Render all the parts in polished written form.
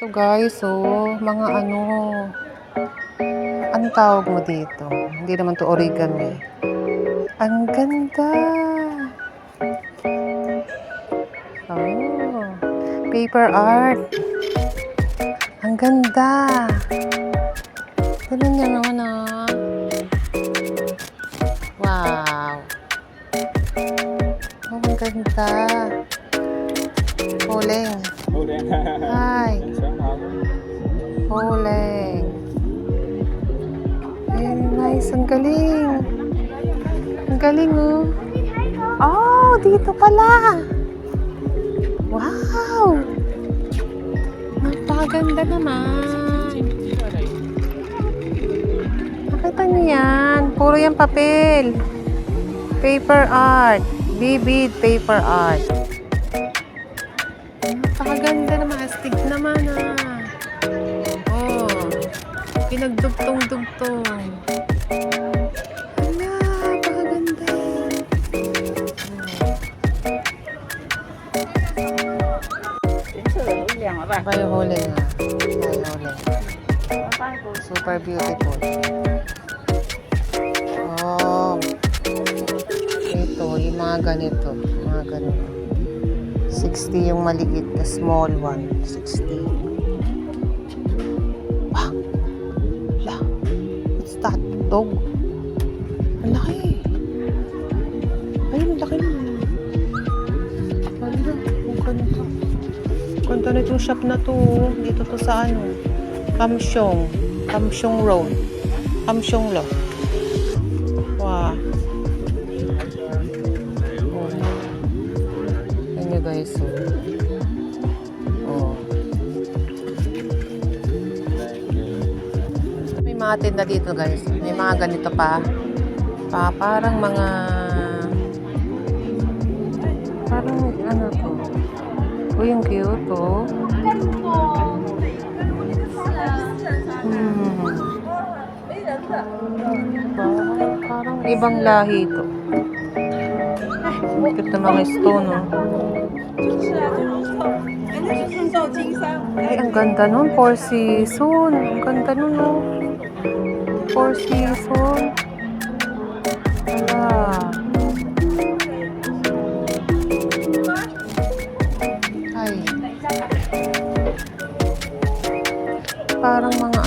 Ito guys, mga anong tawag mo dito? Hindi naman to origami. Ang ganda! Oh, paper art. Ang ganda! Tignan niyo naman Wow! Oh, ang ganda! Oleng. Hi! Oleng. Very nice. Ang galing. Ang galing, oh. Oh, dito pala. Wow! Napakaganda naman. Nakita niyo yan? Puro yan papel. Paper art. Vivid paper art. Napakaganda naman. Astig naman, Oh. Pinagdugtong-dugtong. Hala, napakaganda. Kayo huli nga. Super beautiful. Oh. Ito, yung mga ganito. 60 yung maliit, the small one. 60. Wow. Hala. What's that? Dog? Ang laki. Ayun, ang laki naman. Hala, ang ganda. Ganda na itong shop na to. Dito to sa Kamsyong. Kamsyong Road. Kamsyong Lo. Wow. Ayan nyo guys. May mga tinda dito guys. May mga ganito pa. Parang mga ano to. Uy, yung cute to. Parang ibang lahi to. Cute na mga stone, Ay, ang ganda nun. Four Seasons. Ang ganda nun, Four Seasons. Hala. Ay. Parang mga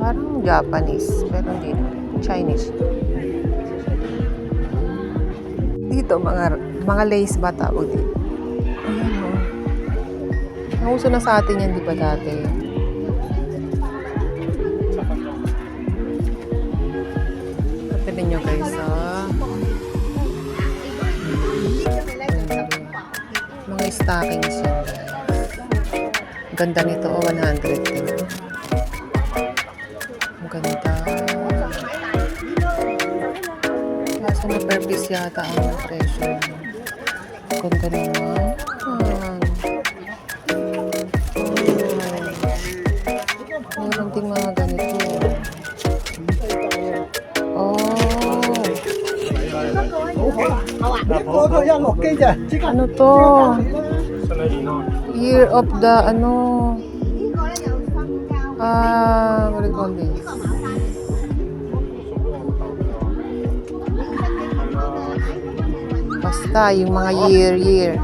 parang Japanese, pero hindi na. Chinese. Dito, mga lace ba tawag dito? Ayan, nauso na sa atin yan, di ba dati? Kapilin nyo guys, mga stockings yan, guys. Ganda nito, 100 din. Ang ganda. Kaso na per piece yata ang presyo. Ganda naman. Meron ding mga ganito. Ano to? Year of the what do you call this? Basta yung mga year.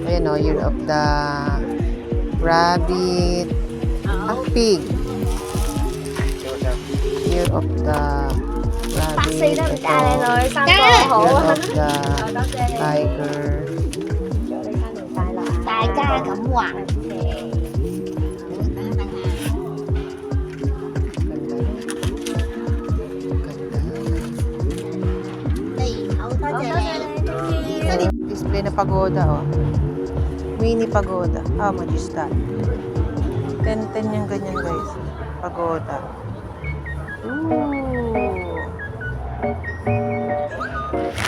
Ayan year of the rabbit, pig. Year of the rabbit. Year of the tiger. Display na pagoda, mini pagoda. How much is that? 10 yung ganyan guys. Pagoda.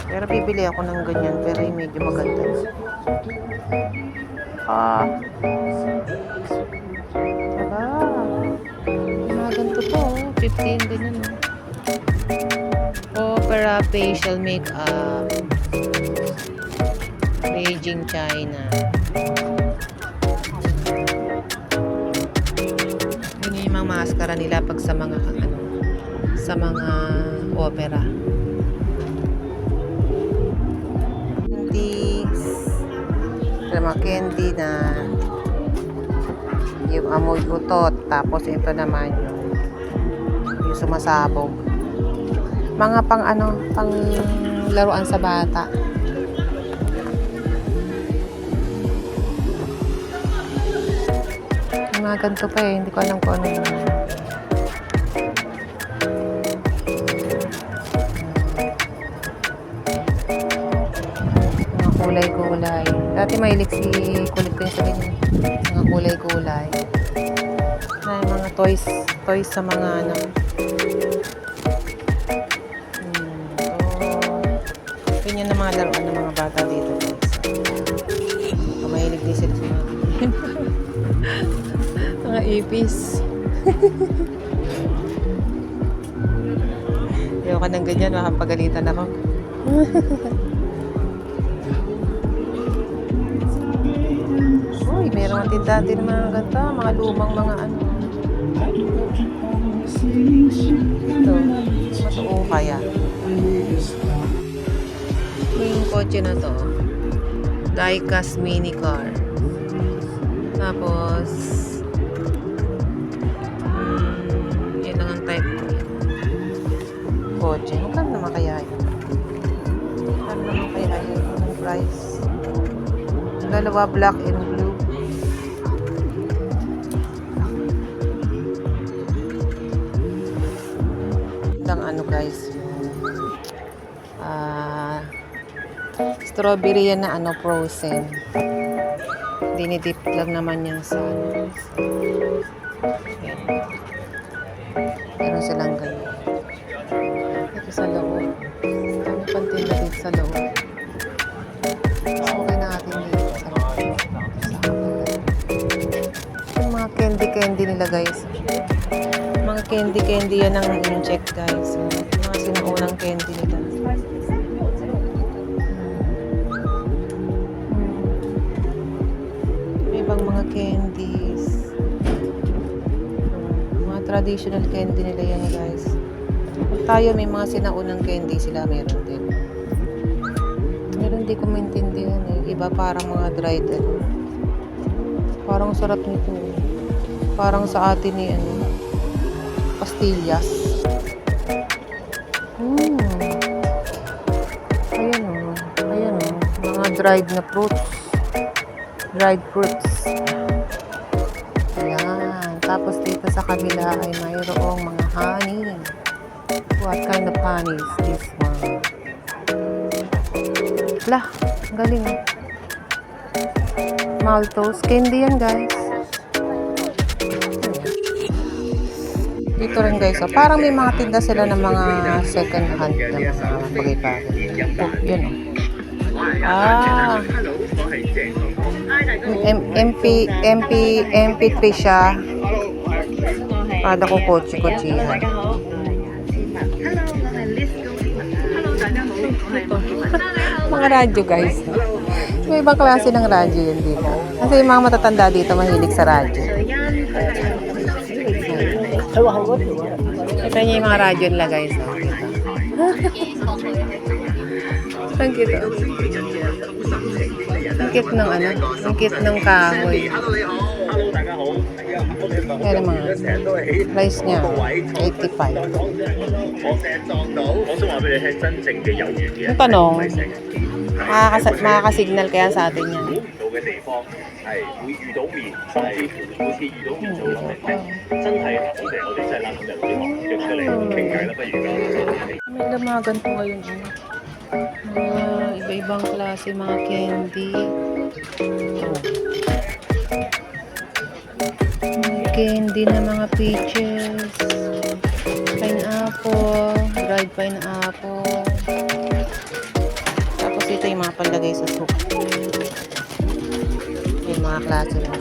Pero bibili ako ng ganyan, pero yung medyo maganda. Diba? Mga ganito to, 15 ganyan. Opera facial makeup. in China. Yun yung mga maskara nila pag sa mga sa mga opera. Candies. Mga candy na yung amoy utot. Tapos ito naman yung sumasabog. Mga pang laruan sa bata. Yung mga ganito pa eh. Hindi ko alam kung ano yun. Mga kulay-kulay. Dati mahilig si kulit ko yung sa ganyan. Mga kulay-kulay. Na yung mga toys sa mga ganyan na mga laruan ng mga bata dito guys. Mahilig din sila sa mga ipis. Ayaw ka ng ganyan, makapagalitan ako. Uy, meron ang tindahan din mga ganito, mga lumang mga ito, matuo kaya. Yung kotse na to, diecast mini car. Tapos yun lang ang type ko. Kotse, magkano naman kaya yun? Magkano naman kaya yun? Anong price? Dalawa, black and blue. Ang guys, strawberry yan na frozen. Dinidip lang naman yan sa meron silang ganyan. Ito sa loob. Kami pantinda dito sa loob. Okay na natin dito sa loob. Yung mga candy nila guys. Mga candy yan ang inject guys. Mga sinuunang candy nila. May ibang mga candies. Mga traditional candy nila yan guys. Kung tayo may mga sinaunang candy sila meron din. Meron di ko maintindihan eh. Iba parang mga dried parang sarap nito. Parang sa atin ni pastillas. Ayan o. Mga dried na fruits. Dried fruits. Ayan. Tapos dito sa kabila ay mayroong mga honey. What kind of honey is this one? Lah, galing o. Maltose. Candy yan guys. Dito rin guys, parang may mga tinda sila ng mga second hand na mga bagay-bagay. Yun MP3 siya. Kada ko kotse-kotsehan. Mga radyo guys. May ibang klase ng radyo yun dito. Kasi yung mga matatanda dito mahilig sa radyo. Ito niya yung mga radyo nila guys. Ang cute. Ang cute ng ang cute ng kahoy. Kaya naman, price niya, 85. Yung tanong, makakasignal kaya sa atin yan. May mga ganito ngayon. Iba-ibang klase mga candy. Candy na mga peaches, pineapple, dried pineapple. Tapos ito yung mga palagay sa soup. Yung mga klase na.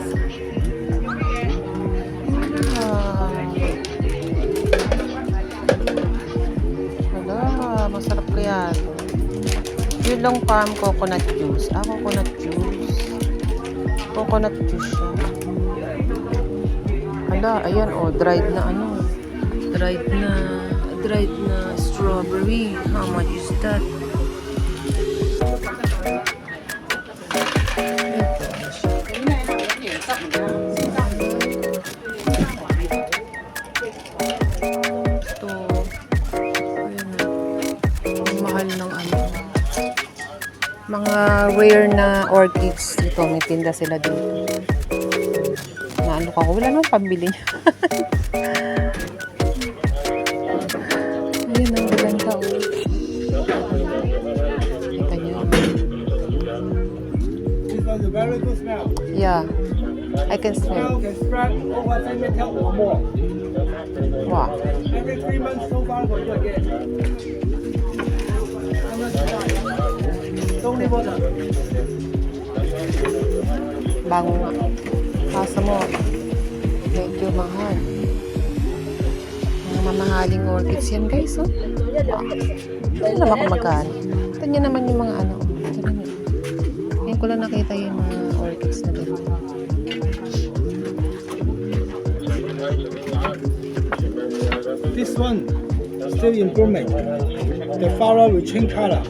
Masarap kaya ito. Yulong Farm coconut juice. Coconut juice. Coconut juice siya. Hala, ayan dried na dried na strawberry. How much is that? Ito. Ayan na. Ang mahal ng mga rare na orchids. Ito, may tinda sila dito. Naano ka ko? Wala naman pambili niya. Ayan ang ganda. Kita niyo. This was a very good smell. Yeah. I can smell. Smell can spread over 10 meters or more. Wow. Every 3 months so far for you again. Don't leave water. Bago nga. Kasa mo, medyo mahal. Mga mamahaling orchids yan, guys, oh. Wow. Ito naman kung magkano. Ito nyo naman yung mga Ito na nyo. Ngayon ko lang nakita yung mga orchids na dito. This one still improvement. The flower will change color.